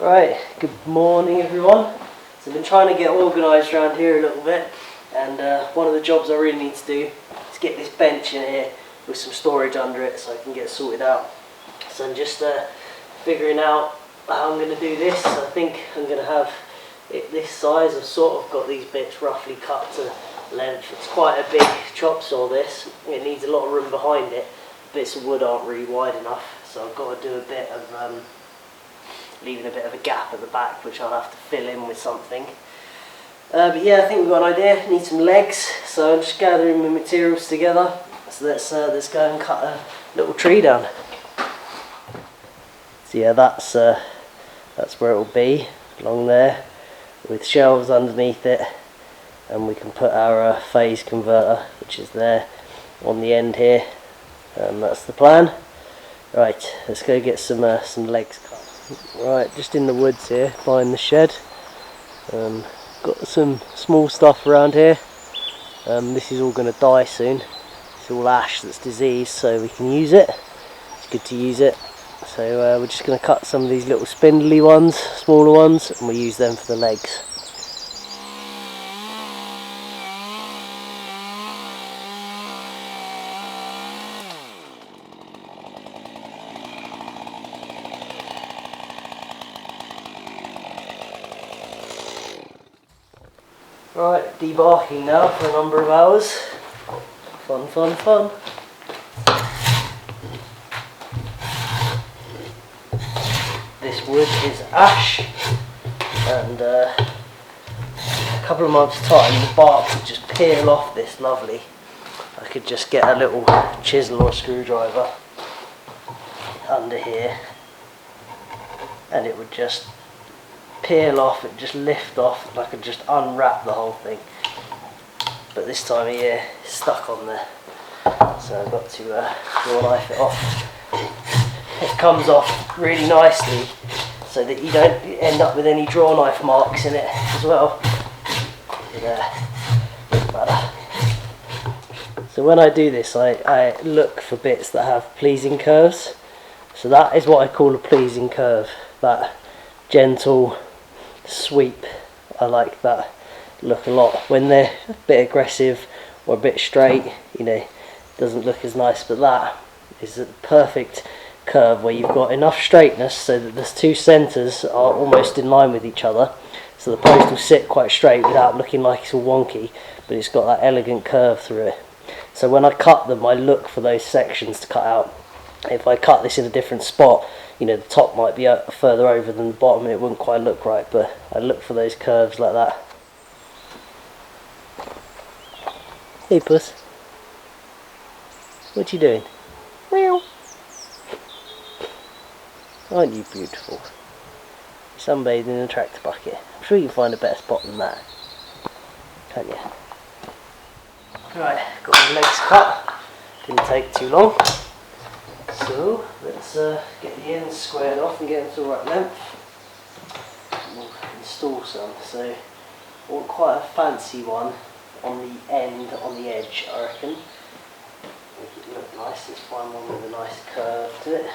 Right, good morning everyone. So I've been trying to get organised around here a little bit, and one of the jobs I really need to do is get this bench in here with some storage under it so I can get sorted out. So I'm just figuring out how I'm going to do this. I think I'm going to have it this size. I've sort of got these bits roughly cut to length. It's quite a big chop saw this. It needs a lot of room behind it. Bits of wood aren't really wide enough, so I've got to do a bit of leaving a bit of a gap at the back, which I'll have to fill in with something. But yeah, I think we've got an idea. Need some legs, so I'm just gathering my materials together. So let's go and cut a little tree down. So yeah, that's where it will be, along there, with shelves underneath it, and we can put our phase converter, which is there on the end here, and that's the plan. Right, let's go get some legs cut. Right, just in the woods here, behind the shed. Got some small stuff around here. This is all going to die soon. It's all ash that's diseased, so we can use it. It's good to use it. So we're just going to cut some of these little spindly ones, smaller ones, and we'll use them for the legs. Right, debarking now for a number of hours. Fun, fun, fun. This wood is ash, and a couple of months' time the bark would just peel off this lovely. I could just get a little chisel or screwdriver under here, and it would just peel off, it just lift off, and I could just unwrap the whole thing. But this time of year it's stuck on there, so I've got to draw knife it off. It comes off really nicely so that you don't end up with any draw knife marks in it as well. So when I do this, I look for bits that have pleasing curves. So that is what I call a pleasing curve, that gentle sweep. I like that look a lot. When they're a bit aggressive or a bit straight, it doesn't look as nice, but that is a perfect curve where you've got enough straightness so that the two centres are almost in line with each other, so the post will sit quite straight without looking like it's all wonky, but it's got that elegant curve through it. So when I cut them, I look for those sections to cut out. If I cut this in a different spot, the top might be further over than the bottom and it wouldn't quite look right, but I look for those curves like that. Hey puss, what you doing? Meow. Aren't you beautiful? Sunbathing in a tractor bucket. I'm sure you can find a better spot than that, can't you? Right, got my legs cut. Didn't take too long. So let's get the ends squared off and get them to the right length. We'll install some. So I want quite a fancy one on the end, on the edge, I reckon. Make it look nice. Let's find one with a nice curve to it.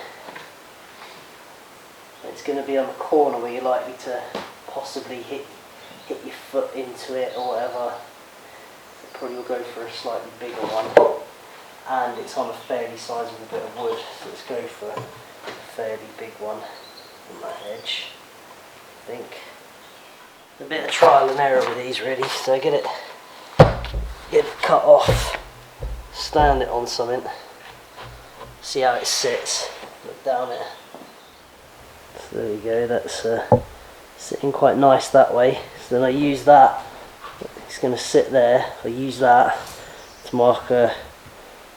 It's going to be on the corner where you're likely to possibly hit your foot into it or whatever. So probably will go for a slightly bigger one. And it's on a fairly sizable bit of wood, so let's go for a fairly big one on that edge, I think. A bit of trial and error with these really, so get it cut off, stand it on something, see how it sits, look down it. So there we go, that's sitting quite nice that way. So then I use that, it's going to sit there, I use that to mark a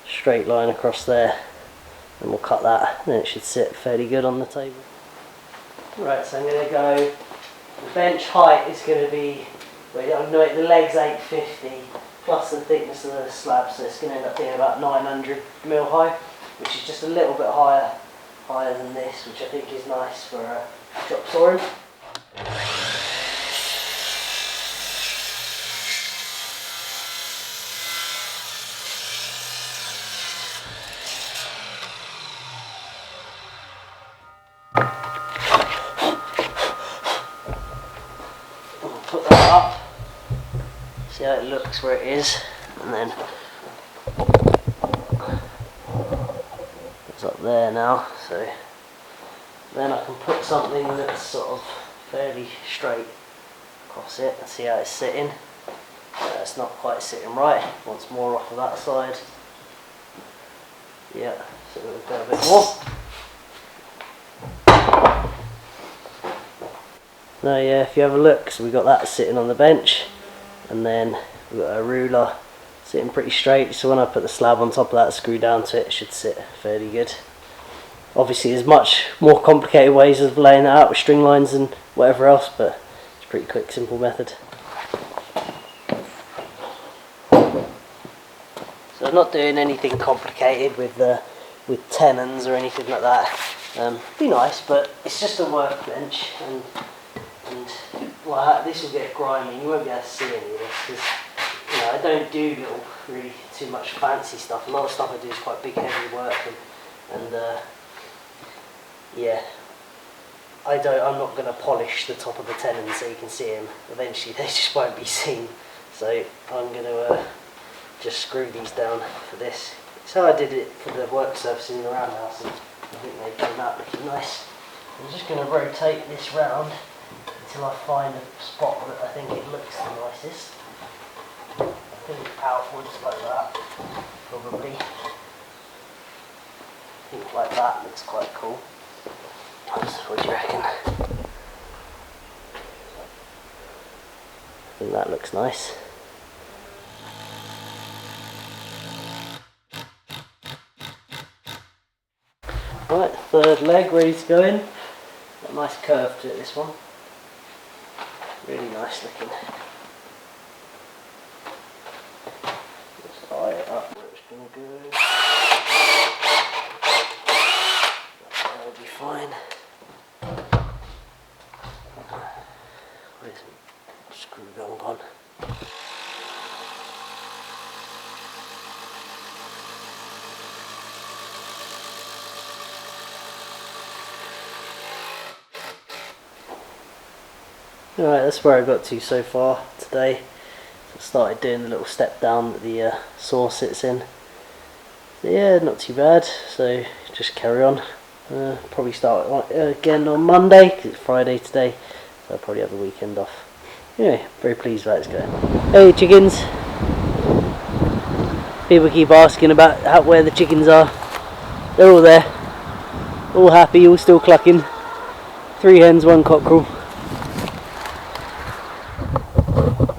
straight line across there, and we'll cut that, and then it should sit fairly good on the table. Right, so I'm going to go, the bench height is going to be, I'm going to make the legs 850 plus the thickness of the slab, so it's going to end up being about 900mm high, which is just a little bit higher than this, which I think is nice for a chop sawing. See how it looks where it is, and then it's up there now, so then I can put something that's sort of fairly straight across it and see how it's sitting. It's not quite sitting right, wants more off of that side. Yeah, so we'll go a bit more. Now yeah, if you have a look, so we've got that sitting on the bench, and then we've got a ruler sitting pretty straight, so when I put the slab on top of that, screw down to it, it should sit fairly good. Obviously there's much more complicated ways of laying that out with string lines and whatever else, but it's a pretty quick, simple method. So I'm not doing anything complicated with tenons or anything like that. Be nice, but it's just a workbench, and well, this will get grimy. You won't be able to see any of this because I don't do really too much fancy stuff. A lot of stuff I do is quite big, heavy work, and yeah, I'm not going to polish the top of the tenons so you can see them. Eventually, they just won't be seen. So I'm going to just screw these down for this. It's how I did it for the work surface in the roundhouse, and I think they came out looking nice. I'm just going to rotate this round until I find a spot that I think it looks the nicest. I think outwards like that, probably. I think like that looks quite cool. What do you reckon? I think that looks nice. Right, third leg ready to go in. Got a nice curve to it, this one. Really nice looking. Just eye it up where it's going to go. That'll be fine. Where's the screw gone? Alright, that's where I got to so far today. So I started doing the little step down that the saw sits in. So yeah, not too bad, so just carry on. Probably start again on Monday, because it's Friday today, so I'll probably have the weekend off. Anyway, very pleased with how it's going. Hey chickens! People keep asking about where the chickens are. They're all there. All happy, all still clucking. 3 hens, 1 cockerel.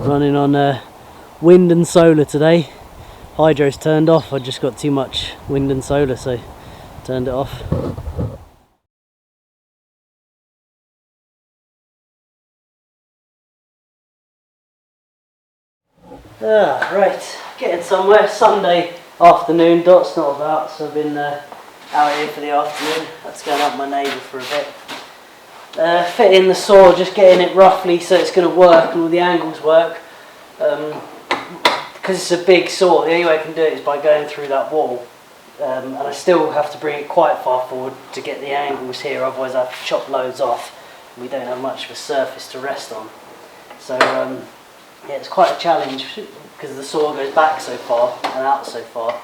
Running on wind and solar today. Hydro's turned off. I just got too much wind and solar, so turned it off. Right, getting somewhere. Sunday afternoon, Dot's not about, so I've been out here for the afternoon. That's going up my neighbour for a bit. Fitting the saw, just getting it roughly so it's going to work and all the angles work. Because it's a big saw, the only way I can do it is by going through that wall. And I still have to bring it quite far forward to get the angles here, otherwise I have to chop loads off. We don't have much of a surface to rest on. So yeah, it's quite a challenge because the saw goes back so far and out so far.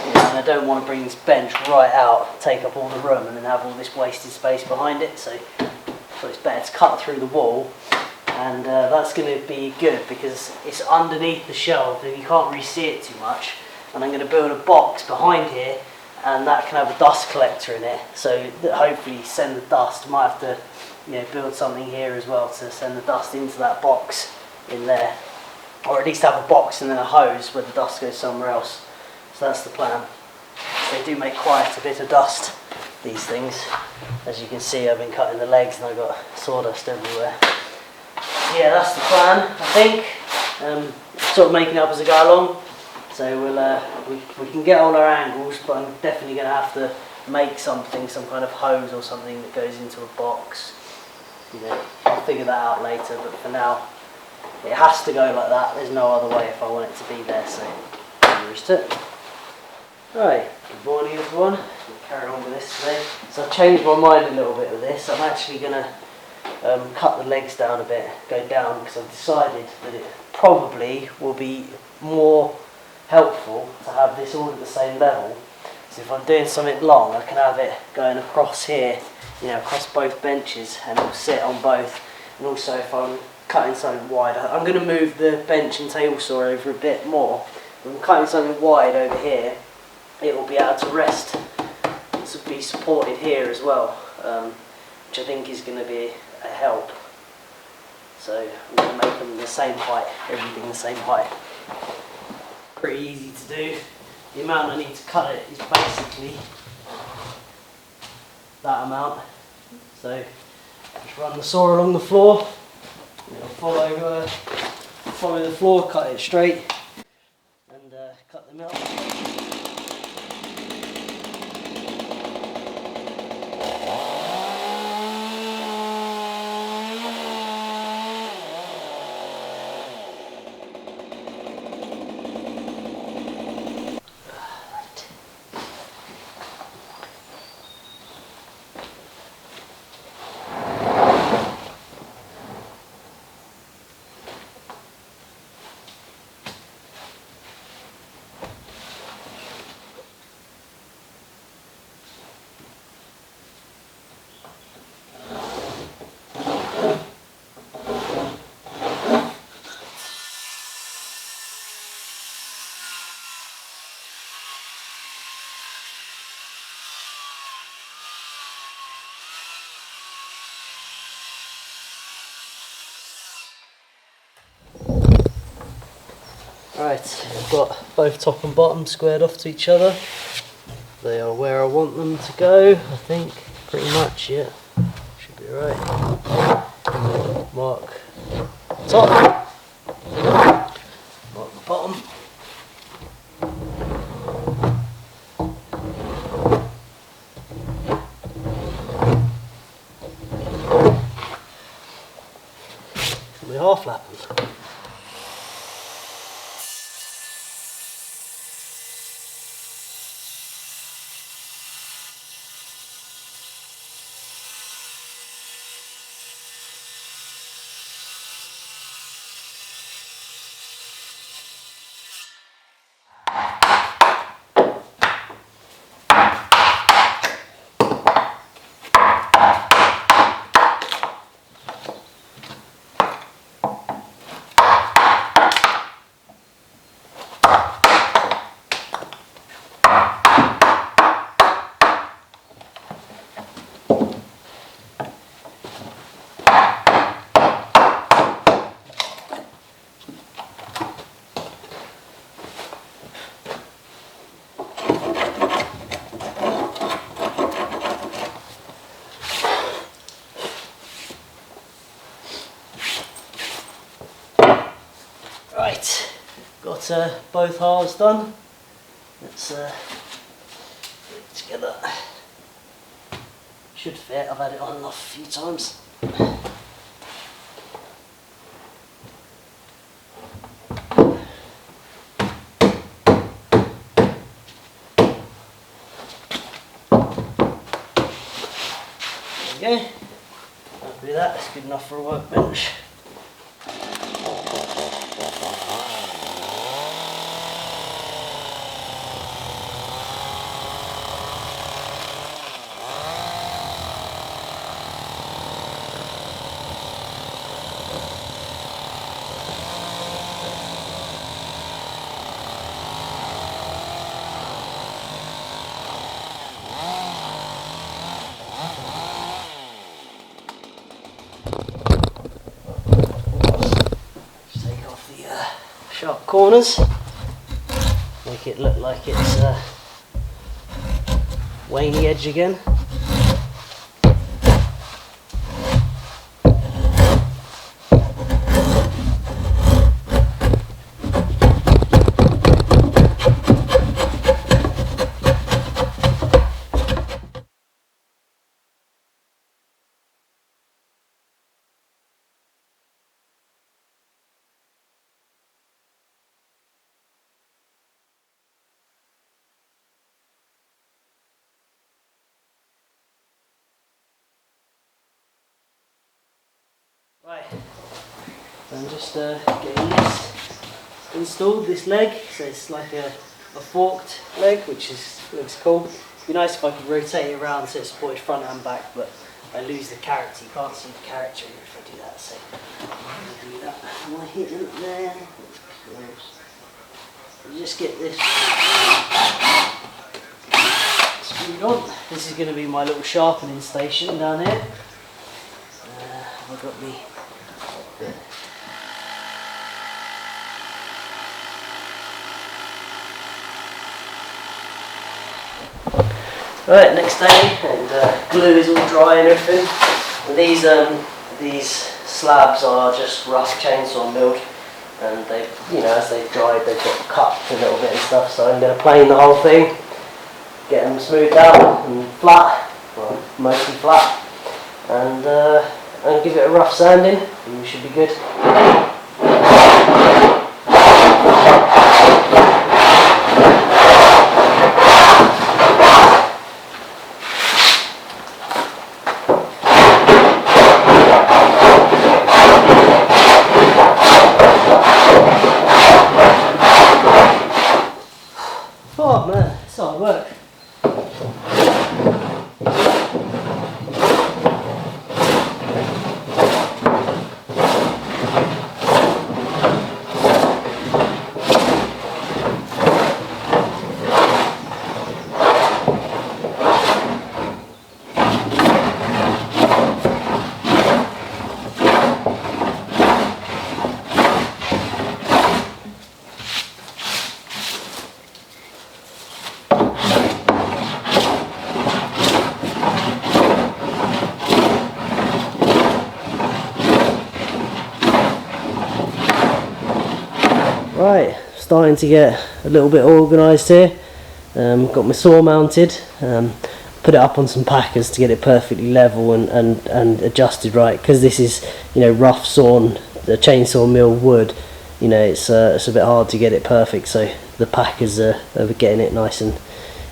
And I don't want to bring this bench right out, take up all the room and then have all this wasted space behind it. So it's better to cut through the wall, and that's going to be good because it's underneath the shelf and you can't really see it too much. And I'm going to build a box behind here, and that can have a dust collector in it, so that hopefully send the dust. Might have to build something here as well to send the dust into that box in there, or at least have a box and then a hose where the dust goes somewhere else. So that's the plan. They do make quite a bit of dust, these things. As you can see, I've been cutting the legs and I've got sawdust everywhere. Yeah, that's the plan, I think. Sort of making it up as I go along. So we can get all our angles, but I'm definitely going to have to make something, some kind of hose or something that goes into a box. I'll figure that out later, but for now, it has to go like that. There's no other way if I want it to be there, so I'm used to it. Right, good morning everyone. We'll carry on with this today. So I've changed my mind a little bit with this. I'm actually going to cut the legs down a bit, go down, because I've decided that it probably will be more helpful to have this all at the same level. So if I'm doing something long, I can have it going across here, you know, across both benches, and it'll sit on both. And also if I'm cutting something wide, I'm going to move the bench and table saw over a bit more. If I'm cutting something wide over here, it will be able to rest. This will be supported here as well, which I think is going to be a help. So I'm going to make them the same height, everything the same height. Pretty easy to do. The amount I need to cut it is basically that amount. So just run the saw along the floor, follow the floor, cut it straight, and cut them out. Right, I've got both top and bottom squared off to each other. They are where I want them to go, I think, pretty much, yeah. Should be right. Mark top, mark the bottom. And we half lap them. Right, got both halves done. Let's put it together. Should fit, I've had it on and off a few times. There we go. Happy with that, that's good enough for a workbench. Sharp corners, make it look like it's waney edge again. Right, so I'm just getting this installed, this leg. So it's like a forked leg, which looks cool. It'd be nice if I could rotate it around so it's supported front and back, but I lose the character. You can't see the character if I do that. So I'm going to do that. Am I hitting it there? Just get this screwed on. This is going to be my little sharpening station down here. I've got me. Right, next day, and glue is all dry and everything. And these slabs are just rough chainsaw milled, and they, as they've dried, they've got cut a little bit and stuff. So I'm going to plane the whole thing, get them smoothed out and flat, well, mostly flat, and give it a rough sanding, and we should be good. Oh man, it's hard work. Right, starting to get a little bit organised here. Got my saw mounted, put it up on some packers to get it perfectly level and adjusted right, because this is rough sawn, the chainsaw mill wood. It's a bit hard to get it perfect, so the packers are getting it nice and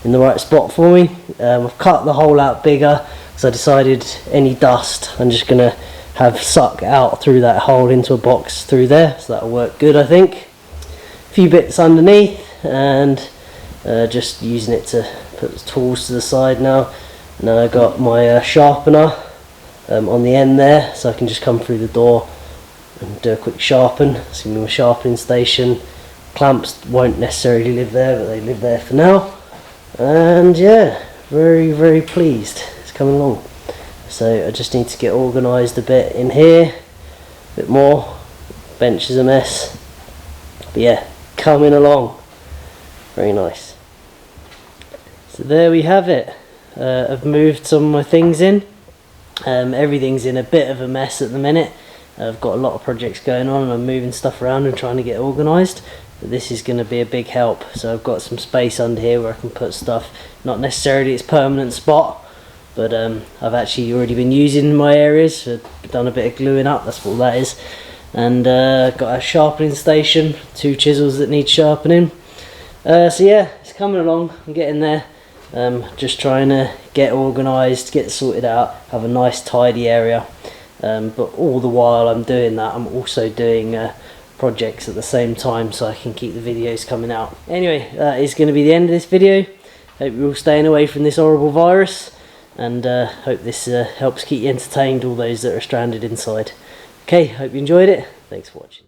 in the right spot for me. I've cut the hole out bigger because I decided any dust I'm just gonna have suck out through that hole into a box through there, so that'll work good, I think. A few bits underneath, and just using it to put the tools to the side now. Now I've got my sharpener on the end there, so I can just come through the door and do a quick sharpen. It's going to be my sharpening station. Clamps won't necessarily live there, but they live there for now. And yeah, very, very pleased. It's coming along. So I just need to get organised a bit in here, a bit more. Bench is a mess, but yeah, coming along. Very nice. So there we have it. I've moved some of my things in. Everything's in a bit of a mess at the minute. I've got a lot of projects going on and I'm moving stuff around and trying to get organised. But this is going to be a big help. So I've got some space under here where I can put stuff. Not necessarily its permanent spot, but I've actually already been using my areas. I've done a bit of gluing up, that's what that is. And got a sharpening station, 2 chisels that need sharpening. So yeah, it's coming along, I'm getting there. Just trying to get organised, get sorted out, have a nice tidy area. But all the while I'm doing that, I'm also doing projects at the same time, so I can keep the videos coming out. Anyway, that is going to be the end of this video. Hope you're all staying away from this horrible virus, and hope this helps keep you entertained, all those that are stranded inside. Okay, hope you enjoyed it. Thanks for watching.